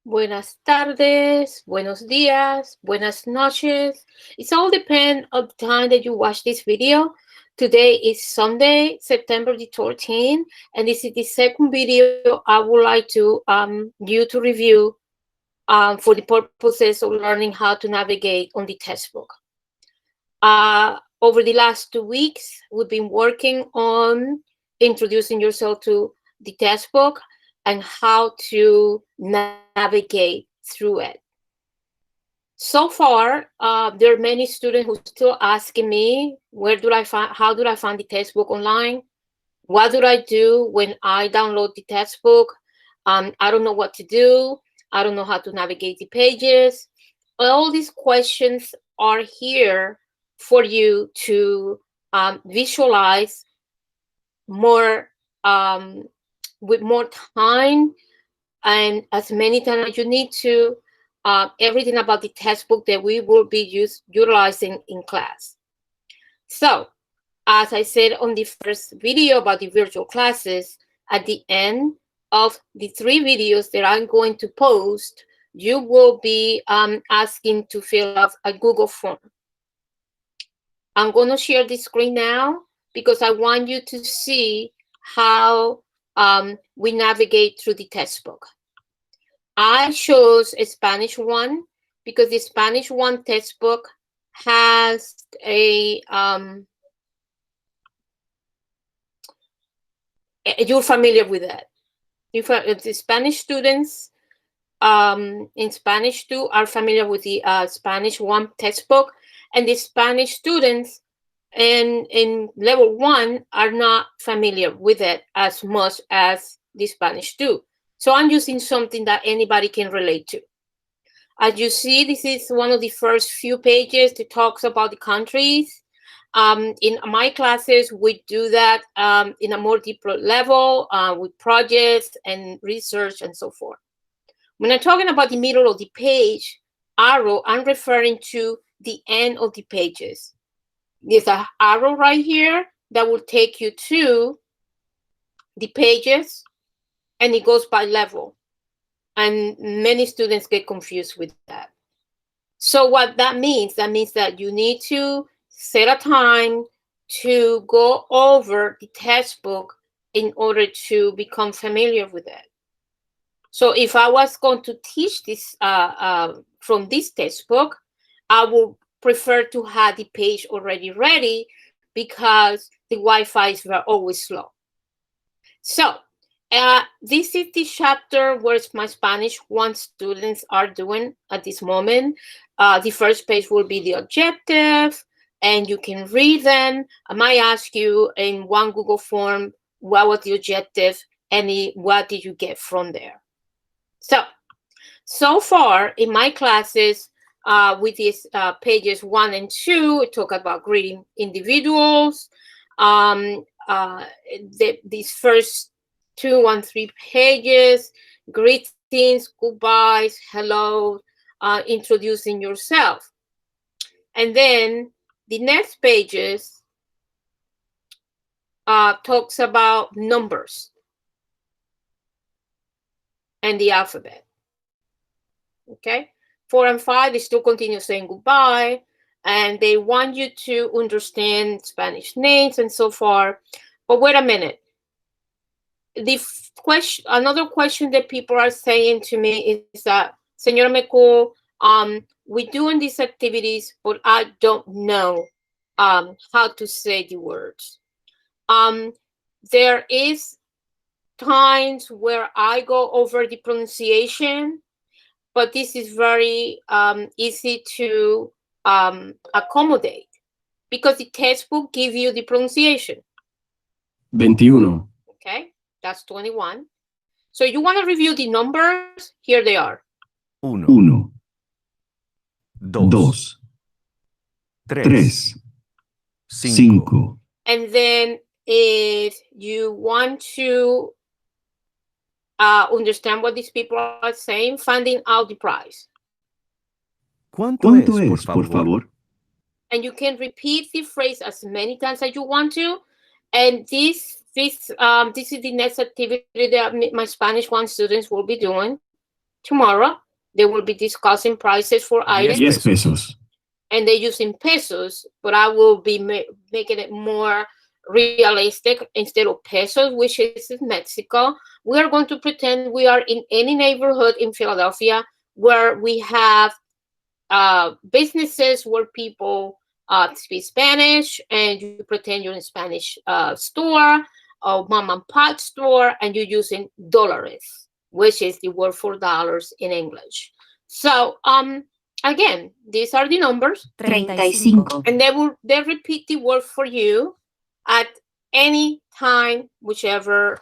Buenas tardes, buenos días, buenas noches. It's all depend on the time that you watch this video. Today is Sunday, September the 13th, and this is the second video I would like to you to review for the purposes of learning how to navigate on the textbook. Over the last 2 weeks, we've been working on introducing yourself to the textbook and how to navigate through it. So far, there are many students who still asking me, where do I find, how do I find the textbook online? What do I do when I download the textbook? I don't know what to do. I don't know how to navigate the pages. All these questions are here for you to visualize more with more time and as many times as you need to, everything about the textbook that we will be utilizing in class. So, as I said on the first video about the virtual classes, at the end of the 3 videos that I'm going to post, you will be asking to fill out a Google form. I'm going to share the screen now because I want you to see how we navigate through the textbook. I chose a Spanish 1 because the Spanish 1 textbook has you're familiar with that. If the Spanish students in Spanish 2 are familiar with the Spanish 1 textbook, and the Spanish students in level 1 are not familiar with it as much as the Spanish 2. So I'm using something that anybody can relate to. As you see, this is one of the first few pages that talks about the countries. In my classes, we do that in a more deeper level with projects and research and so forth. When I'm talking about the middle of the page arrow, I'm referring to the end of the pages. There's an arrow right here that will take you to the pages, and it goes by level. And many students get confused with that. So what that means that you need to set a time to go over the textbook in order to become familiar with it. So if I was going to teach this from this textbook, I would prefer to have the page already ready because the Wi-Fi is always slow. So this is the chapter where my Spanish 1 students are doing at this moment. The first page will be the objective, and you can read them. I might ask you in one Google form, what was the objective, and what did you get from there? So far in my classes, with these pages 1 and 2, it talk about greeting individuals. These first 2 and 3 pages, greetings, goodbyes, hello, introducing yourself. And then the next pages talks about numbers and the alphabet. Okay, 4 and 5, they still continue saying goodbye, and they want you to understand Spanish names and so far. But wait a minute. Another question that people are saying to me is that, Señora Meku, we're doing these activities, but I don't know how to say the words. There is times where I go over the pronunciation, but this is very easy to accommodate because the textbook gives you the pronunciation. 21. Okay, that's 21. So you want to review the numbers? Here they are. 1, 2, 2, 3, 5. And then if you want to understand what these people are saying, finding out the price. ¿Cuánto es, por favor? And you can repeat the phrase as many times as you want to. And this is the next activity that my Spanish 1 students will be doing. tomorrow. They will be discussing prices for items. 10 pesos. And they're using pesos, but I will be making it more realistic instead of pesos, which is in Mexico. We are going to pretend we are in any neighborhood in Philadelphia where we have businesses where people speak Spanish, and you pretend you're in a Spanish store or mom and pop store, and you're using dólares, which is the word for dollars in English. So, again, these are the numbers. 35. And they repeat the word for you at any time, whichever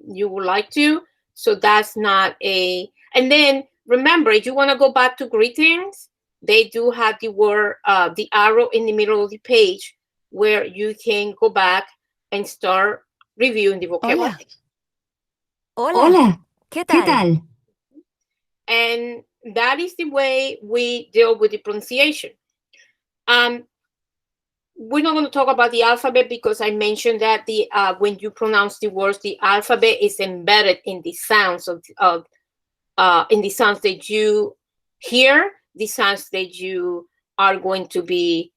you would like to. So that's not a. And then remember, if you want to go back to greetings, they do have the word, the arrow in the middle of the page where you can go back and start reviewing the vocabulary. Hola. ¿Qué tal? And that is the way we deal with the pronunciation. We're not going to talk about the alphabet because I mentioned that the when you pronounce the words, the alphabet is embedded in the sounds of in the sounds that you hear, the sounds that you are going to be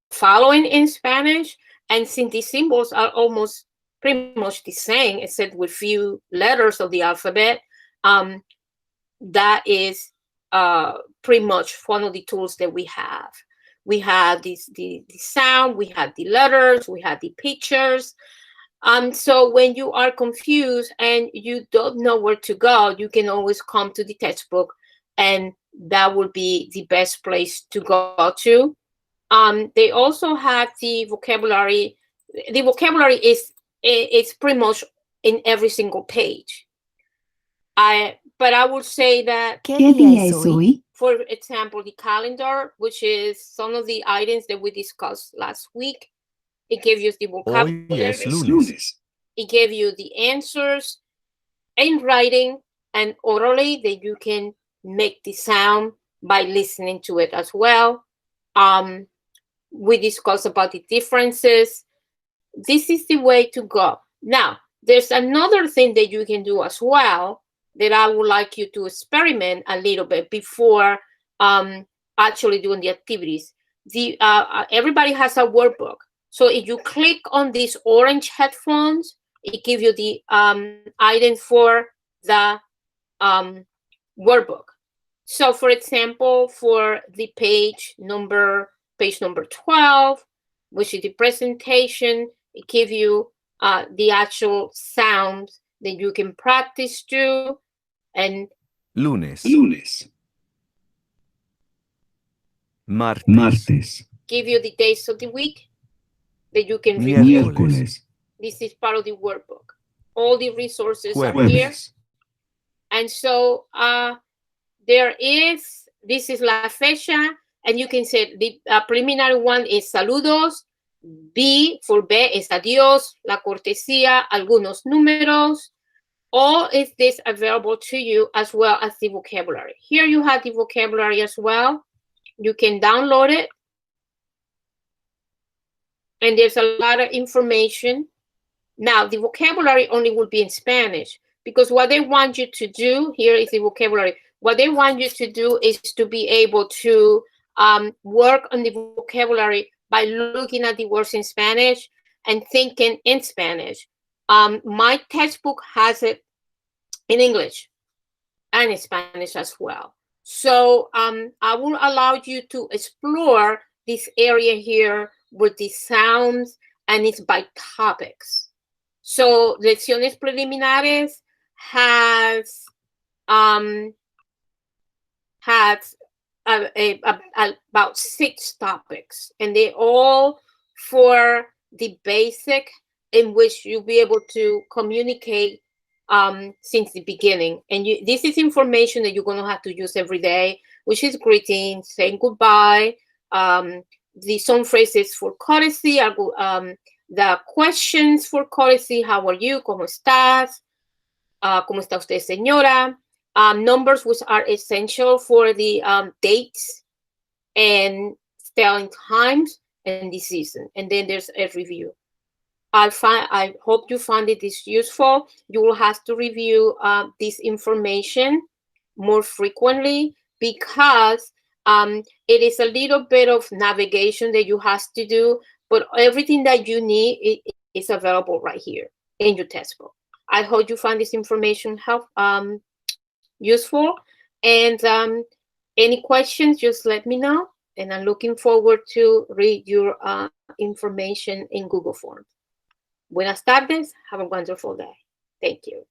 following in Spanish. And since the symbols are almost pretty much the same, except with few letters of the alphabet, that is pretty much one of the tools that we have. We have the sound, we have the letters, we have the pictures. So when you are confused and you don't know where to go, you can always come to the textbook, and that would be the best place to go to. They also have the vocabulary. The vocabulary is pretty much in every single page. But I would say that, ¿Qué día es hoy? for example, the calendar, which is some of the items that we discussed last week, it gives you the vocabulary. Hoy es lunes. It gave you the answers in writing and orally that you can make the sound by listening to it as well. We discussed about the differences. This is the way to go. Now, there's another thing that you can do as well that I would like you to experiment a little bit before actually doing the activities. Everybody has a workbook. So if you click on these orange headphones, it gives you the item for the workbook. So for example, for the page number 12, which is the presentation, it gives you the actual sounds that you can practice to. And Lunes. Martes. give you the days of the week that you can review. Miércoles. This is part of the workbook. All the resources are Jueves. here. And so this is la fecha, and you can say the preliminary one is saludos. B for B is adiós, la cortesía, algunos números. All is this available to you as well as the vocabulary. Here you have the vocabulary as well. You can download it. And there's a lot of information. Now, the vocabulary only will be in Spanish because what they want you to do, here is the vocabulary. What they want you to do is to be able to work on the vocabulary by looking at the words in Spanish and thinking in Spanish. My textbook has it in English and in Spanish as well. So I will allow you to explore this area here with the sounds, and it's by topics. So Lecciones Preliminares has about 6 topics, and they all for the basic in which you'll be able to communicate since the beginning. And this is information that you're going to have to use every day, which is greetings, saying goodbye, the some phrases for courtesy, the questions for courtesy, how are you, ¿cómo estás? ¿Cómo está usted, señora? Numbers which are essential for the dates and spelling times and the season. And then there's a review. I hope you found it is useful. You will have to review this information more frequently because it is a little bit of navigation that you have to do, but everything that you need is available right here in your textbook. I hope you find this information useful. And any questions, just let me know. And I'm looking forward to read your information in Google Forms. Buenas tardes. Have a wonderful day. Thank you.